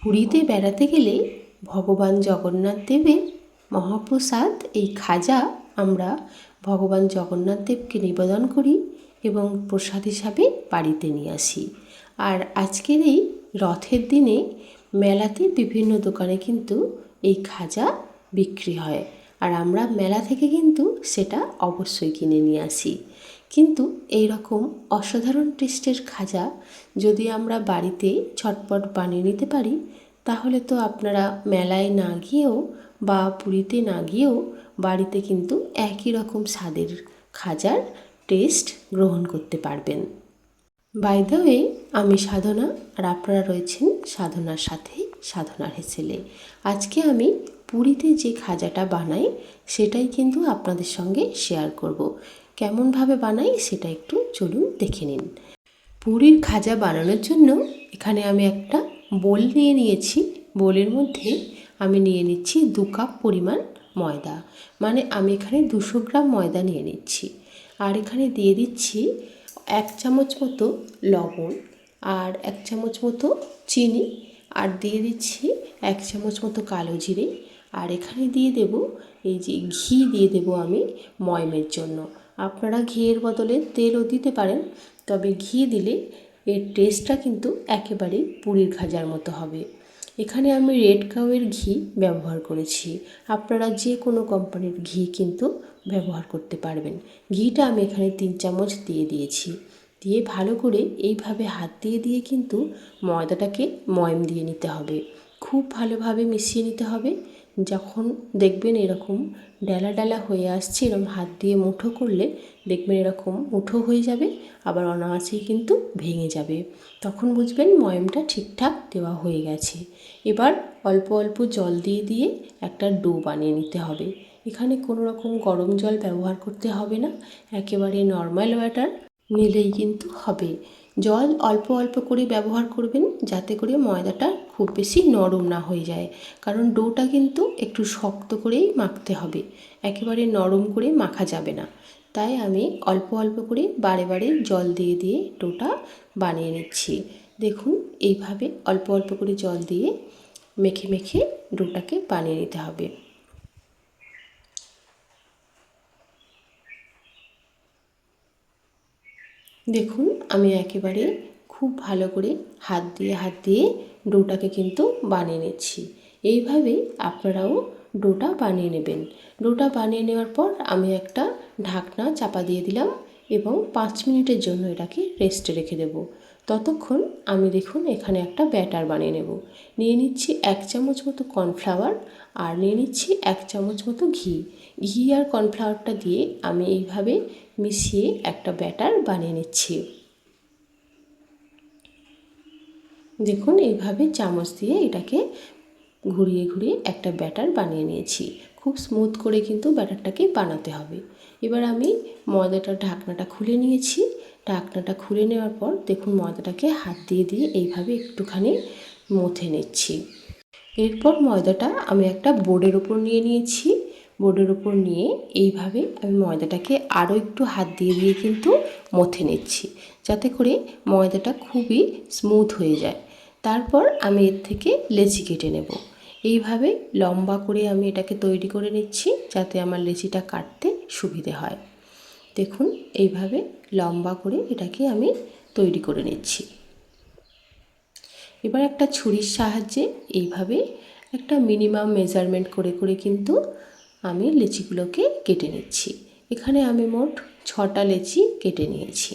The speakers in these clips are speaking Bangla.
পুরীতে বেড়াতে গেলে ভগবান জগন্নাথ দেবের মহাপ্রসাদ এই খাজা আমরা ভগবান জগন্নাথ দেবকে নিবেদন করি এবং প্রসাদ হিসাবে বাড়িতে নিয়ে আসি। আর আজকের এই রথের দিনে মেলাতে বিভিন্ন দোকানে কিন্তু এই খাজা বিক্রি হয়, আর আমরা মেলা থেকে কিন্তু সেটা অবশ্যই কিনে নিয়ে আসি। কিন্তু এই রকম অসাধারণ টেস্টের খাজা যদি আমরা বাড়িতে ঝটপট বানিয়ে নিতে পারি, তাহলে তো আপনারা মেলায় না গিয়েও বা পুরীতে না গিয়েও বাড়িতে কিন্তু একই রকম স্বাদের খাজার টেস্ট গ্রহণ করতে পারবেন। বাই দ্য ওয়ে, আমি সাধনা, আর আপনারা রয়েছেন সাধনার সাথে সাধনার হেসেলে। আজকে আমি পুরীতে যে খাজাটা বানাই সেটাই কিন্তু আপনাদের সঙ্গে শেয়ার করব। কেমনভাবে বানাই সেটা একটু চলুন দেখে নিন। পুরীর খাজা বানানোর জন্য এখানে আমি একটা বোল নিয়ে নিয়েছি। বোলের মধ্যে আমি নিয়ে নিচ্ছি 2 কাপ পরিমাণ ময়দা, মানে আমি এখানে 200 গ্রাম ময়দা নিয়ে নিচ্ছি। আর এখানে দিয়ে দিচ্ছি 1 চামচ মতো লবণ, আর 1 চামচ মতো চিনি, আর দিয়ে দিচ্ছি 1 চামচ মতো কালো জিরে, আর এখানে দিয়ে দেব এই যে ঘি দিয়ে দেব আমি ময়মের জন্য। আপনারা ঘিয়ের বদলে তেলও দিতে পারেন, তবে ঘি দিলে এর টেস্টটা কিন্তু একেবারে পুরীর খাজার মতো হবে। এখানে আমি রেড কাউয়ের ঘি ব্যবহার করেছি, আপনারা যে কোনো কোম্পানির ঘি কিন্তু ব্যবহার করতে পারবেন। ঘিটা আমি এখানে 3 চামচ দিয়ে দিয়েছি। দিয়ে ভালো করে এইভাবে হাত দিয়ে কিন্তু ময়দাটাকে ময়ম দিয়ে নিতে হবে। খুব ভালোভাবে মিশিয়ে নিতে হবে। যখন দেখবেন এরকম ডালা ডালা হয়ে আসছে, এরকম হাত দিয়ে মুঠো করলে দেখবেন এরকম মুঠো হয়ে যাবে, আবার অনায়াসেই কিন্তু ভেঙে যাবে। তখন বুঝবেন ময়মটা ঠিকঠাক দেওয়া হয়ে গেছে। এবার অল্প অল্প জল দিয়ে একটা ডো বানিয়ে নিতে হবে। এখানে কোনো রকম গরম জল ব্যবহার করতে হবে না, একেবারে নর্মাল ওয়াটার নিলেই কিন্তু হবে। জল অল্প অল্প করে ব্যবহার করবেন, যাতে করে ময়দাটা খুব বেশি নরম না হয়ে যায়, কারণ ডোটা কিন্তু একটু শক্ত করেই মাখতে হবে, একেবারে নরম করে মাখা যাবে না। তাই আমি অল্প অল্প করে বারে বারে জল দিয়ে ডোটা বানিয়ে নিচ্ছি। দেখুন এইভাবে অল্প অল্প করে জল দিয়ে মেখে ডোটাকে বানিয়ে নিতে হবে। দেখুন আমি একেবারে খুব ভালো করে হাত দিয়ে ডোটাকে কিন্তু বানিয়ে নিচ্ছি। এইভাবে আপনারাও ডোটা বানিয়ে নেবেন। ডোটা বানিয়ে নেওয়ার পর আমি একটা ঢাকনা চাপা দিয়ে দিলাম এবং 5 মিনিটের জন্য এটাকে রেস্টে রেখে দেব। ততক্ষণ আমি দেখুন এখানে একটা ব্যাটার বানিয়ে নেব। নিয়ে নিচ্ছি 1 চামচ মতো কর্নফ্লাওয়ার, আর নিয়ে নিচ্ছি 1 চামচ মতো ঘি। ঘি আর কর্নফ্লাওয়ারটা দিয়ে আমি এইভাবে মিশিয়ে একটা ব্যাটার বানিয়ে নিচ্ছি। দেখুন এইভাবে চামচ দিয়ে এটাকে ঘুরিয়ে একটা ব্যাটার বানিয়ে নিয়েছি। খুব স্মুথ করে কিন্তু ব্যাটারটাকে বানাতে হবে। এবার আমি ময়দাটার ঢাকনাটা খুলে নিয়েছি। ঢাকনাটা খুলে নেওয়ার পর দেখুন ময়দাটাকে হাত দিয়ে এইভাবে একটুখানি মথে নিচ্ছি। এরপর ময়দাটা আমি একটা বোর্ডের ওপর নিয়ে নিয়েছি। বোর্ডের ওপর নিয়ে এইভাবে আমি ময়দাটাকে আরও একটু হাত দিয়ে কিন্তু মথে নিচ্ছি, যাতে করে ময়দাটা খুবই স্মুথ হয়ে যায়। তারপর আমি এর থেকে লেচি কেটে নেব। এইভাবে লম্বা করে আমি এটাকে তৈরি করে নিচ্ছি, যাতে আমার লেচিটা কাটতে সুবিধে হয়। দেখুন এইভাবে লম্বা করে এটাকে আমি তৈরি করে নিচ্ছি। এবার একটা ছুরির সাহায্যে এইভাবে একটা মিনিমাম মেজারমেন্ট করে কিন্তু আমি লেচিগুলোকে কেটে নিচ্ছি। এখানে আমি মোট 6টা লেচি কেটে নিয়েছি।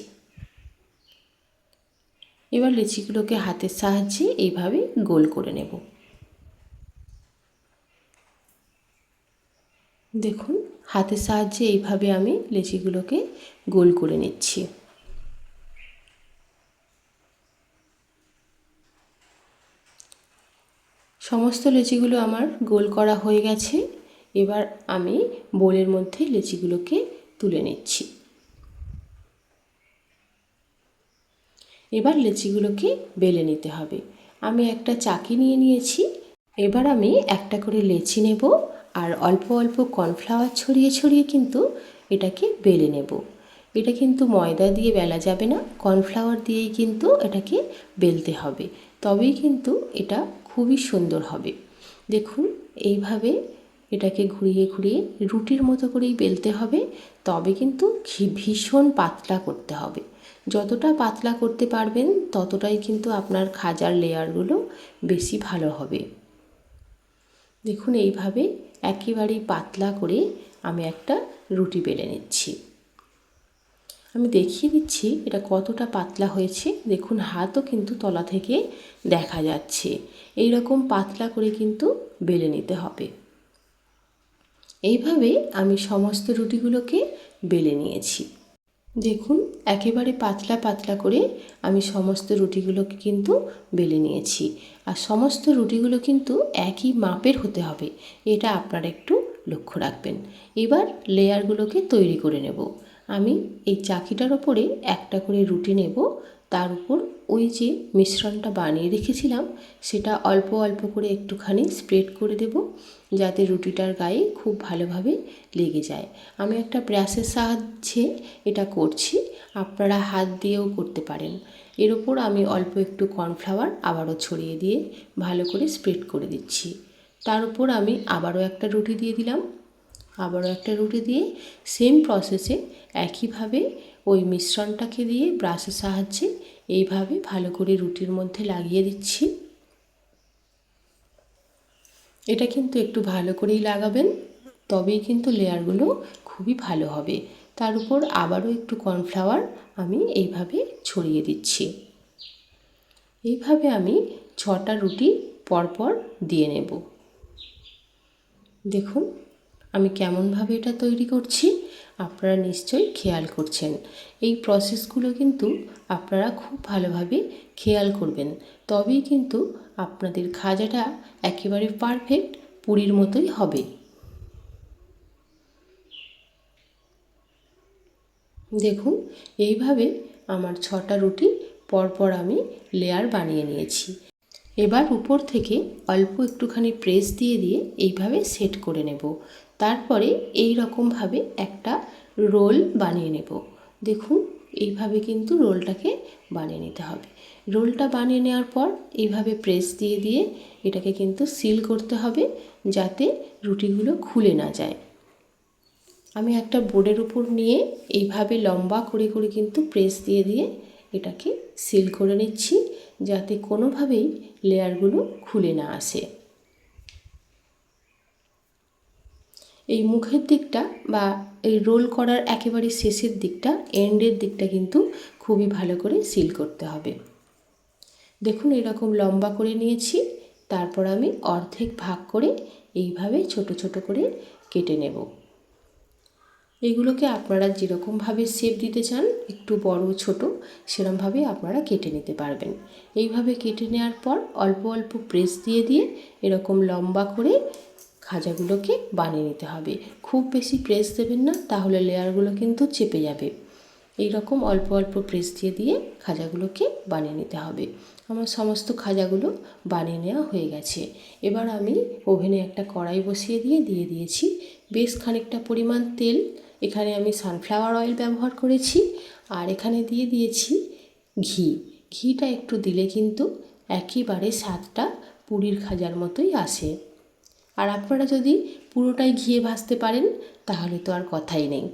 এবার লেচিগুলোকে হাতের সাহায্যে এইভাবে গোল করে নেব। দেখুন হাতের সাহায্যে এইভাবে আমি লেচিগুলোকে গোল করে নিচ্ছি। সমস্ত লেচিগুলো আমার গোল করা হয়ে গেছে। এবার আমি বোলের মধ্যে লেচিগুলোকে তুলে নিচ্ছি। এবার লেচিগুলোকে বেলে নিতে হবে। আমি একটা চাকি নিয়ে নিয়েছি। এবার আমি একটা করে লেচি নেব, আর অল্প অল্প কর্নফ্লাওয়ার ছড়িয়ে কিন্তু এটাকে বেলে নেব। এটা কিন্তু ময়দা দিয়ে বেলা যাবে না, কর্নফ্লাওয়ার দিয়েই কিন্তু এটাকে বেলতে হবে, তবেই কিন্তু এটা খুবই সুন্দর হবে। দেখুন এইভাবে এটাকে ঘুরিয়ে ঘুরিয়ে রুটির মতো করেই বেলতে হবে, তবে কিন্তু ভীষণ পাতলা করতে হবে। যতটা পাতলা করতে পারবেন ততটাই কিন্তু আপনার খাজার লেয়ারগুলো বেশি ভালো হবে। দেখুন এইভাবে একেবারেই পাতলা করে আমি একটা রুটি বেলে নিচ্ছি। আমি দেখিয়ে দিচ্ছি এটা কতটা পাতলা হয়েছে। দেখুন হাতও কিন্তু তলা থেকে দেখা যাচ্ছে। এই রকম পাতলা করে কিন্তু বেলে নিতে হবে। এইভাবে আমি সমস্ত রুটিগুলোকে বেলে নিয়েছি। দেখুন একেবারে পাতলা পাতলা করে আমি সমস্ত রুটিগুলোকে কিন্তু বেলে নিয়েছি। আর সমস্ত রুটিগুলো কিন্তু একই মাপের হতে হবে, এটা আপনারা একটু লক্ষ্য রাখবেন। এবার লেয়ারগুলোকে তৈরি করে নেব। আমি এই চাকিটার ওপরে একটা করে রুটি নেব, তার উপর ওই যে মিশ্রণটা বানিয়ে রেখেছিলাম সেটা অল্প অল্প করে একটুখানি স্প্রেড করে দেব, যাতে রুটিটার গায়ে খুব ভালোভাবে লেগে যায়। আমি একটা ব্রাশের সাহায্যে এটা করছি, আপনারা হাত দিয়েও করতে পারেন। এর ওপর আমি অল্প একটু কর্নফ্লাওয়ার আবারও ছড়িয়ে দিয়ে ভালো করে স্প্রেড করে দিচ্ছি। তার উপর আমি আবারও একটা রুটি দিয়ে দিলাম, আবারও একটা রুটি দিয়ে সেম প্রসেসে একইভাবে ওই মিশ্রণটাকে দিয়ে ব্রাশের সাহায্যে এইভাবে ভালো করে রুটির মধ্যে লাগিয়ে দিচ্ছি। এটা কিন্তু একটু ভালো করেই লাগাবেন, তবেই কিন্তু লেয়ারগুলো খুবই ভালো হবে। তার উপর আবারও একটু কর্নফ্লাওয়ার আমি এইভাবে ছড়িয়ে দিচ্ছি। এইভাবে আমি 6টা রুটি পরপর দিয়ে নেব। দেখুন আমি কেমনভাবে এটা তৈরি করছি, আপনারা নিশ্চয়ই খেয়াল করছেন। এই প্রসেসগুলো কিন্তু আপনারা খুব ভালোভাবে খেয়াল করবেন, তবেই কিন্তু আপনাদের খাজাটা একেবারে পারফেক্ট পুরীর মতোই হবে। দেখুন এইভাবে আমার 6টা রুটি পরপর আমি লেয়ার বানিয়ে নিয়েছি। এবার উপর থেকে অল্প একটুখানি প্রেস দিয়ে দিয়ে এইভাবে সেট করে নেব। তারপরে এই রকমভাবে একটা রোল বানিয়ে নেব। দেখুন এইভাবে কিন্তু রোলটাকে বানিয়ে নিতে হবে। রোলটা বানিয়ে নেওয়ার পর এইভাবে প্রেস দিয়ে দিয়ে এটাকে কিন্তু সিল করতে হবে, যাতে রুটিগুলো খুলে না যায়। আমি একটা বোর্ডের উপর নিয়ে এইভাবে লম্বা করে করে কিন্তু প্রেস দিয়ে দিয়ে এটাকে সিল করে নিচ্ছি, যাতে কোনোভাবেই লেয়ারগুলো খুলে না আসে। এই মুখের দিকটা বা এই রোল করার একেবারে শেষের দিকটা, এন্ডের দিকটা কিন্তু খুবই ভালো করে সিল করতে হবে। দেখুন এরকম লম্বা করে নিয়েছি, তারপর আমি অর্ধেক ভাগ করে এইভাবে ছোট ছোট করে কেটে নেব। এগুলোকে আপনারা যেরকমভাবে শেপ দিতে চান, একটু বড় ছোট সেরকমভাবে আপনারা কেটে নিতে পারবেন। এইভাবে কেটে নেওয়ার পর অল্প অল্প প্রেস দিয়ে দিয়ে এরকম লম্বা করে খাজাগুলোকে বানিয়ে নিতে হবে। খুব বেশি প্রেস দেবেন না, তাহলে লেয়ারগুলো কিন্তু চেপে যাবে। এই রকম অল্প অল্প প্রেস দিয়ে দিয়ে খাজাগুলোকে বানিয়ে নিতে হবে। আমার সমস্ত খাজাগুলো বানিয়ে নেওয়া হয়ে গেছে। এবার আমি ওভেনে একটা কড়াই বসিয়ে দিয়ে দিয়েছি বেশ খানিকটা পরিমাণ তেল। এখানে আমি সানফ্লাওয়ার অয়েল ব্যবহার করেছি, আর এখানে দিয়ে দিয়েছি ঘি। ঘিটা একটু দিলে কিন্তু একেবারে স্বাদটা পুরীর খাজার মতোই আসে। আর আপনারা যদি পুরোটাই ঘিয়ে ভাজতে পারেন তাহলে তো আর কথাই নেই।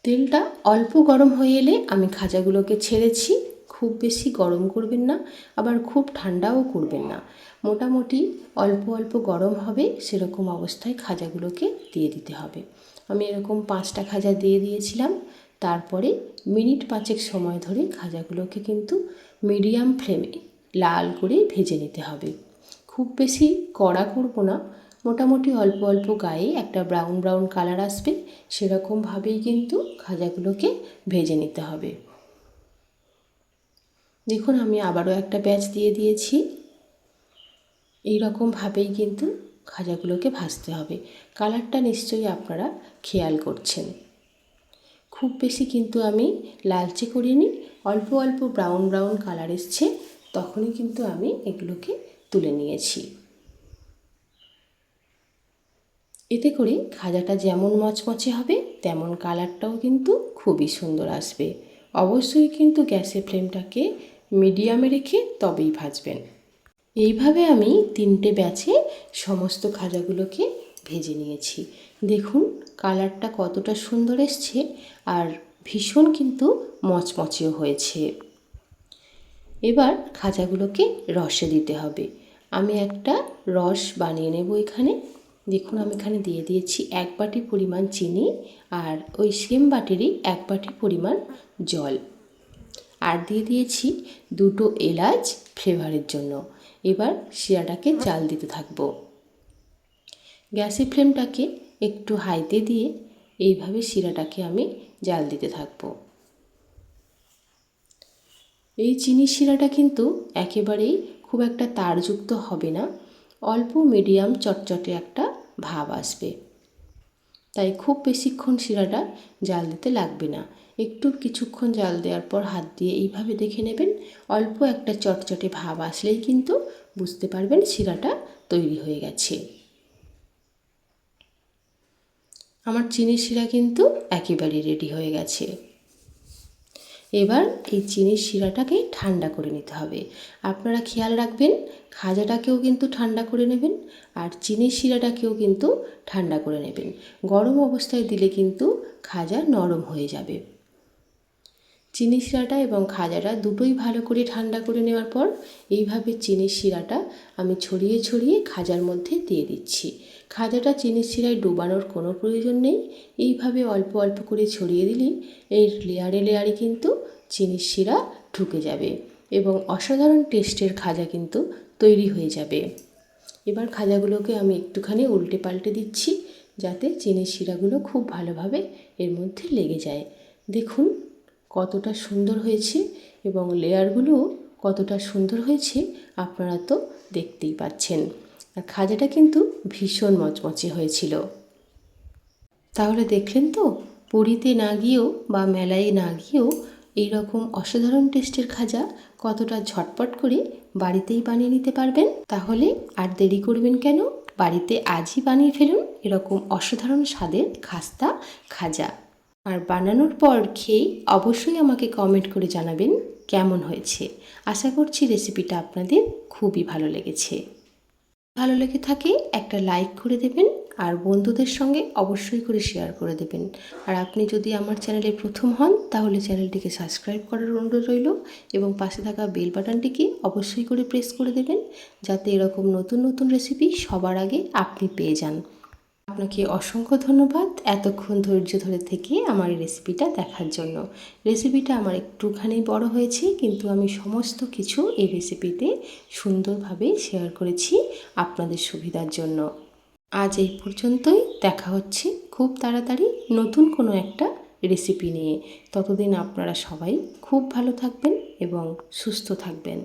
তেলটা অল্প গরম হয়ে এলে আমি খাজাগুলোকে ছেড়েছি। খুব বেশি গরম করবেন না, আবার খুব ঠান্ডাও করবেন না, মোটামুটি অল্প অল্প গরম হবে সেরকম অবস্থায় খাজাগুলোকে দিয়ে দিতে হবে। আমি এরকম 5টা খাজা দিয়ে দিয়েছিলাম। তারপরে মিনিট 5 সময় ধরে খাজাগুলোকে কিন্তু মিডিয়াম ফ্লেমে লাল করে ভেজে নিতে হবে। খুব বেশি কড়া করব না, মোটামুটি অল্প অল্প গায়ে একটা ব্রাউন ব্রাউন কালার আসবে সেরকমভাবেই কিন্তু খাজাগুলোকে ভেজে নিতে হবে। দেখুন আমি আবারও একটা ব্যাচ দিয়ে দিয়েছি। এই রকমভাবেই কিন্তু খাজাগুলোকে ভাজতে হবে। কালারটা নিশ্চয়ই আপনারা খেয়াল করছেন। খুব বেশি কিন্তু আমি লালচে করিনি, অল্প অল্প ব্রাউন ব্রাউন কালার এসছে তখনই কিন্তু আমি এগুলোকে তুলে নিয়েছি। এতে করে খাজাটা যেমন মচমচে হবে তেমন কালারটাও কিন্তু খুবই সুন্দর আসবে। অবশ্যই কিন্তু গ্যাসের ফ্লেমটাকে মিডিয়ামে রেখে তবেই ভাজবেন। এইভাবে আমি 3টে ব্যাচে সমস্ত খাজাগুলোকে ভেজে নিয়েছি। দেখুন কালারটা কতটা সুন্দর এসছে আর ভীষণ কিন্তু মচমচেও হয়েছে। এবার খাজাগুলোকে রসে দিতে হবে। আমি একটা রস বানিয়ে নেব এখানে। দেখুন আমি এখানে দিয়ে দিয়েছি 1 বাটি পরিমাণ চিনি আর ওই সেম বাটিরই 1 বাটি পরিমাণ জল, আর দিয়ে দিয়েছি 2টো এলাচ ফ্লেভারের জন্য। এবার শিরাটাকে জাল দিতে থাকবো। গ্যাসের ফ্লেমটাকে একটু হাইতে দিয়ে এইভাবে শিরাটাকে আমি জাল দিতে থাকবো। এই চিনির শিরাটা কিন্তু একেবারেই খুব একটা তারযুক্ত হবে না, অল্প মিডিয়াম চটচটে একটা ভাব আসবে। তাই খুব বেশিক্ষণ শিরাটা জাল দিতে লাগবে না। একটু কিছুক্ষণ জাল দেওয়ার পর হাত দিয়ে এইভাবে দেখে নেবেন, অল্প একটা চটচটে ভাব আসলেই কিন্তু বুঝতে পারবেন শিরাটা তৈরি হয়ে গেছে। আমার চিনির শিরা কিন্তু একেবারে রেডি হয়ে গেছে। এবার এই চিনির শিরাটাকে ঠান্ডা করে নিতে হবে। আপনারা খেয়াল রাখবেন খাজাটাকেও কিন্তু ঠান্ডা করে নেবেন আর চিনির শিরাটাকেও কিন্তু ঠান্ডা করে নেবেন। গরম অবস্থায় দিলে কিন্তু খাজা নরম হয়ে যাবে। চিনির শিরাটা এবং খাজাটা দুটোই ভালো করে ঠান্ডা করে নেওয়ার পর এইভাবে চিনির শিরাটা আমি ছড়িয়ে ছড়িয়ে খাজার মধ্যে দিয়ে দিচ্ছি। খাজাটা চিনির শিরায় ডোবানোর কোনো প্রয়োজন নেই, এইভাবে অল্প অল্প করে ছড়িয়ে দিলেই এর লেয়ারে লেয়ারে কিন্তু চিনির শিরা ঢুকে যাবে এবং অসাধারণ টেস্টের খাজা কিন্তু তৈরি হয়ে যাবে। এবার খাজাগুলোকে আমি একটুখানি উল্টে পাল্টে দিচ্ছি যাতে চিনির শিরাগুলো খুব ভালোভাবে এর মধ্যে লেগে যায়। দেখুন কতটা সুন্দর হয়েছে এবং লেয়ারগুলোও কতটা সুন্দর হয়েছে আপনারা তো দেখতেই পাচ্ছেন। আর খাজাটা কিন্তু ভীষণ মচমচে হয়েছিল। তাহলে দেখলেন তো, পুরীতে না গিয়েও বা মেলায় না গিয়েও এই রকম অসাধারণ টেস্টের খাজা কতটা ঝটপট করে বাড়িতেই বানিয়ে নিতে পারবেন। তাহলে আর দেরি করবেন কেন, বাড়িতে আজই বানিয়ে ফেলুন এরকম অসাধারণ স্বাদের খাস্তা খাজা। আর বানানোর পর খেয়ে অবশ্যই আমাকে কমেন্ট করে জানাবেন কেমন হয়েছে। আশা করছি রেসিপিটা আপনাদের খুবই ভালো লেগেছে। ভালো লেগে থাকে একটা লাইক করে দেবেন আর বন্ধুদের সঙ্গে অবশ্যই করে শেয়ার করে দেবেন। আর আপনি যদি আমার চ্যানেলে প্রথম হন তাহলে চ্যানেলটিকে সাবস্ক্রাইব করার অনুরোধ রইল এবং পাশে থাকা বেল বাটনটিকে অবশ্যই করে প্রেস করে দেবেন যাতে এরকম নতুন নতুন রেসিপি সবার আগে আপনি পেয়ে যান। আপনাকে অসংখ্য ধন্যবাদ এতক্ষণ ধৈর্য ধরে থেকে আমার এই রেসিপিটা দেখার জন্য। রেসিপিটা আমার একটুখানি বড় হয়েছে কিন্তু আমি সমস্ত কিছু এই রেসিপিতে সুন্দরভাবে শেয়ার করেছি আপনাদের সুবিধার জন্য। আজ এই পর্যন্তই, দেখা হচ্ছে খুব তাড়াতাড়ি নতুন কোনো একটা রেসিপি নিয়ে। ততদিন আপনারা সবাই খুব ভালো থাকবেন এবং সুস্থ থাকবেন।